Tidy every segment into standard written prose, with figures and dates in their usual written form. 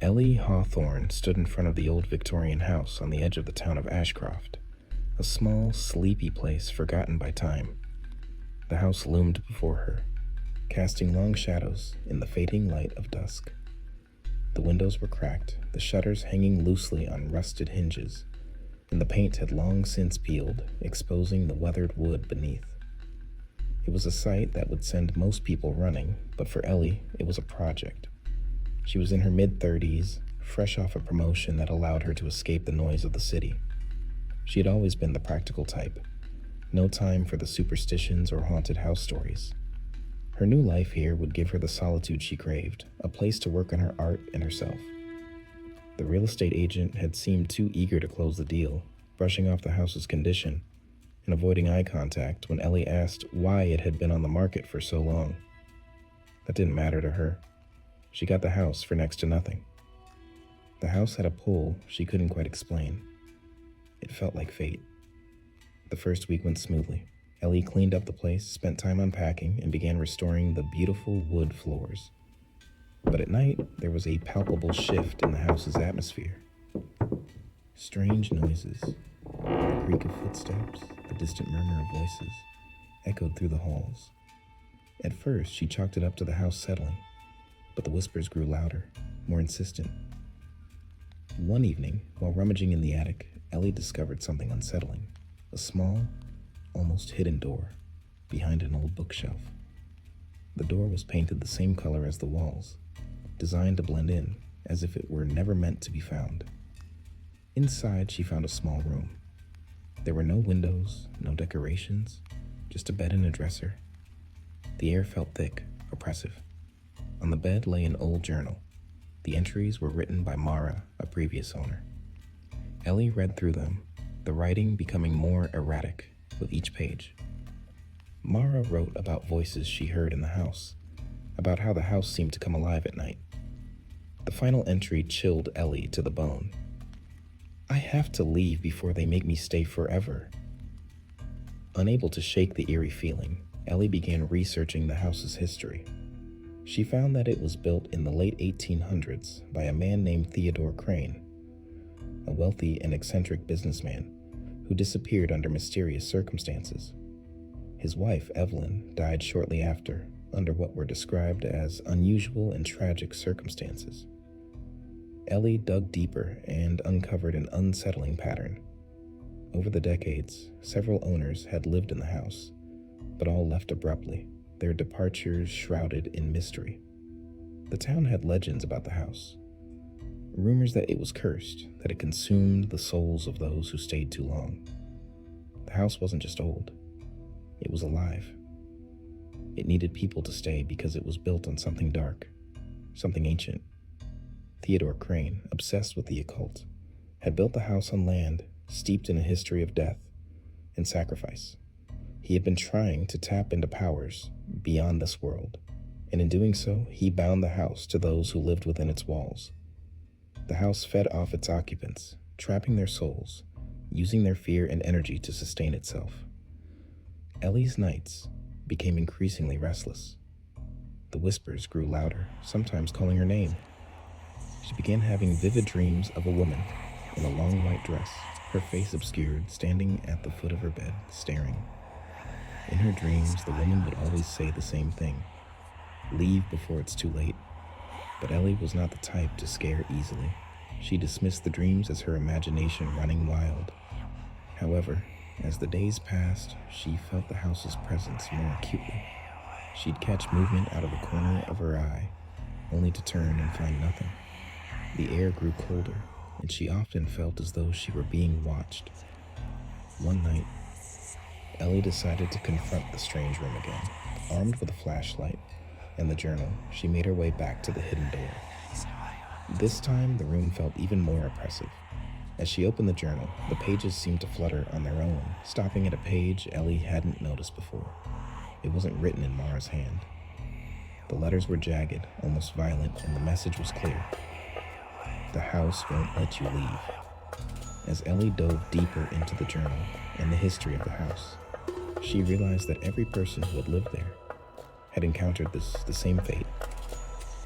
Ellie Hawthorne stood in front of the old Victorian house on the edge of the town of Ashcroft, a small, sleepy place forgotten by time. The house loomed before her, casting long shadows in the fading light of dusk. The windows were cracked, the shutters hanging loosely on rusted hinges, and the paint had long since peeled, exposing the weathered wood beneath. It was a sight that would send most people running, but for Ellie, it was a project. She was in her mid-30s, fresh off a promotion that allowed her to escape the noise of the city. She had always been the practical type, no time for the superstitions or haunted house stories. Her new life here would give her the solitude she craved, a place to work on her art and herself. The real estate agent had seemed too eager to close the deal, brushing off the house's condition and avoiding eye contact when Ellie asked why it had been on the market for so long. That didn't matter to her. She got the house for next to nothing. The house had a pull she couldn't quite explain. It felt like fate. The first week went smoothly. Ellie cleaned up the place, spent time unpacking, and began restoring the beautiful wood floors. But at night, there was a palpable shift in the house's atmosphere. Strange noises, the creak of footsteps, the distant murmur of voices, echoed through the halls. At first, she chalked it up to the house settling, but the whispers grew louder, more insistent. One evening, while rummaging in the attic, Ellie discovered something unsettling, a small, almost hidden door behind an old bookshelf. The door was painted the same color as the walls, designed to blend in, as if it were never meant to be found. Inside, she found a small room. There were no windows, no decorations, just a bed and a dresser. The air felt thick, oppressive. On the bed lay an old journal. The entries were written by Mara, a previous owner. Ellie read through them, the writing becoming more erratic with each page. Mara wrote about voices she heard in the house, about how the house seemed to come alive at night. The final entry chilled Ellie to the bone. "I have to leave before they make me stay forever." Unable to shake the eerie feeling, Ellie began researching the house's history. She found that it was built in the late 1800s by a man named Theodore Crane, a wealthy and eccentric businessman who disappeared under mysterious circumstances. His wife, Evelyn, died shortly after, under what were described as unusual and tragic circumstances. Ellie dug deeper and uncovered an unsettling pattern. Over the decades, several owners had lived in the house, but all left abruptly, their departures shrouded in mystery. The town had legends about the house. Rumors that it was cursed, that it consumed the souls of those who stayed too long. The house wasn't just old, it was alive. It needed people to stay because it was built on something dark, something ancient. Theodore Crane, obsessed with the occult, had built the house on land steeped in a history of death and sacrifice. He had been trying to tap into powers beyond this world, and in doing so, he bound the house to those who lived within its walls. The house fed off its occupants, trapping their souls, using their fear and energy to sustain itself. Ellie's nights became increasingly restless. The whispers grew louder, sometimes calling her name. She began having vivid dreams of a woman in a long white dress, her face obscured, standing at the foot of her bed, staring. In her dreams, the woman would always say the same thing: "Leave before it's too late." But Ellie was not the type to scare easily. She dismissed the dreams as her imagination running wild. However, as the days passed, she felt the house's presence more acutely. She'd catch movement out of the corner of her eye, only to turn and find nothing. The air grew colder, and she often felt as though she were being watched. One night, Ellie decided to confront the strange room again. Armed with a flashlight and the journal, she made her way back to the hidden door. This time, the room felt even more oppressive. As she opened the journal, the pages seemed to flutter on their own, stopping at a page Ellie hadn't noticed before. It wasn't written in Mara's hand. The letters were jagged, almost violent, and the message was clear: "The house won't let you leave." As Ellie dove deeper into the journal and the history of the house, she realized that every person who had lived there had encountered the same fate.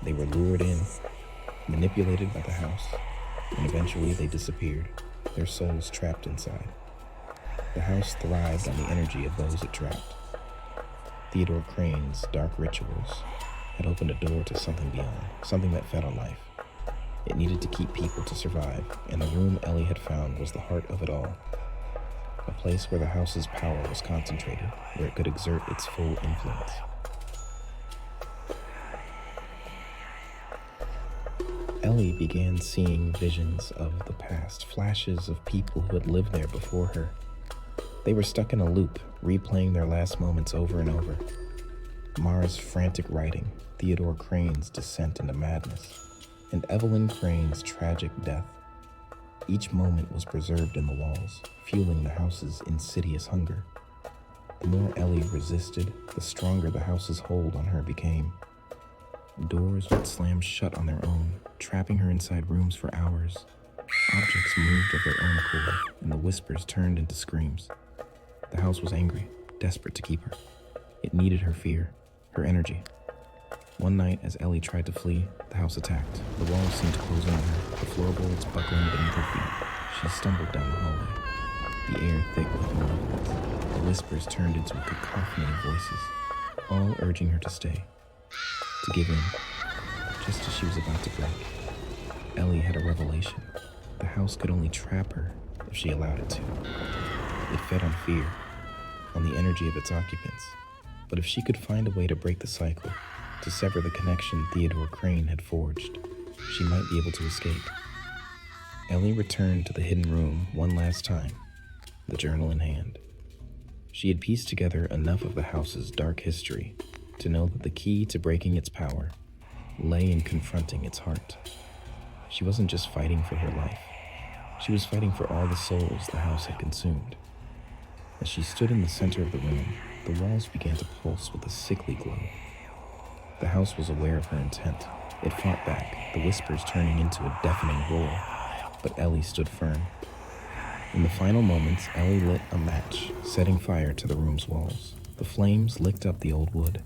They were lured in, manipulated by the house, and eventually they disappeared, their souls trapped inside. The house thrived on the energy of those it trapped. Theodore Crane's dark rituals had opened a door to something beyond, something that fed on life. It needed to keep people to survive, and the room Ellie had found was the heart of it all. A place where the house's power was concentrated, where it could exert its full influence. Ellie began seeing visions of the past, flashes of people who had lived there before her. They were stuck in a loop, replaying their last moments over and over. Mara's frantic writing, Theodore Crane's descent into madness, and Evelyn Crane's tragic death. Each moment was preserved in the walls, fueling the house's insidious hunger. The more Ellie resisted, the stronger the house's hold on her became. Doors would slam shut on their own, trapping her inside rooms for hours. Objects moved of their own accord, and the whispers turned into screams. The house was angry, desperate to keep her. It needed her fear, her energy. One night, as Ellie tried to flee, the house attacked. The walls seemed to close in on her, the floorboards buckling beneath her feet. She stumbled down the hallway, the air thick with malevolence. The whispers turned into a cacophony of voices, all urging her to stay, to give in. Just as she was about to break, Ellie had a revelation. The house could only trap her if she allowed it to. It fed on fear, on the energy of its occupants. But if she could find a way to break the cycle, to sever the connection Theodore Crane had forged, she might be able to escape. Ellie returned to the hidden room one last time, the journal in hand. She had pieced together enough of the house's dark history to know that the key to breaking its power lay in confronting its heart. She wasn't just fighting for her life. She was fighting for all the souls the house had consumed. As she stood in the center of the room, the walls began to pulse with a sickly glow. The house was aware of her intent. It fought back, the whispers turning into a deafening roar. But Ellie stood firm. In the final moments, Ellie lit a match, setting fire to the room's walls. The flames licked up the old wood,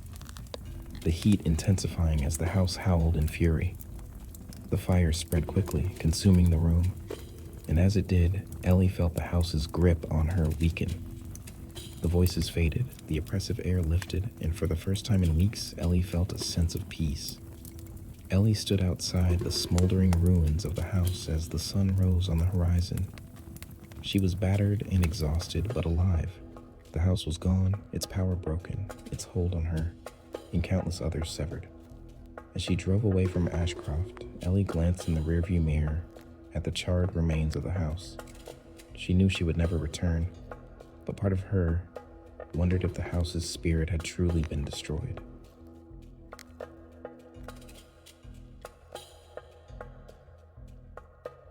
the heat intensifying as the house howled in fury. The fire spread quickly, consuming the room. And as it did, Ellie felt the house's grip on her weaken. The voices faded, the oppressive air lifted, and for the first time in weeks, Ellie felt a sense of peace. Ellie stood outside the smoldering ruins of the house as the sun rose on the horizon. She was battered and exhausted, but alive. The house was gone, its power broken, its hold on her, and countless others severed. As she drove away from Ashcroft, Ellie glanced in the rearview mirror at the charred remains of the house. She knew she would never return, but part of her wondered if the house's spirit had truly been destroyed.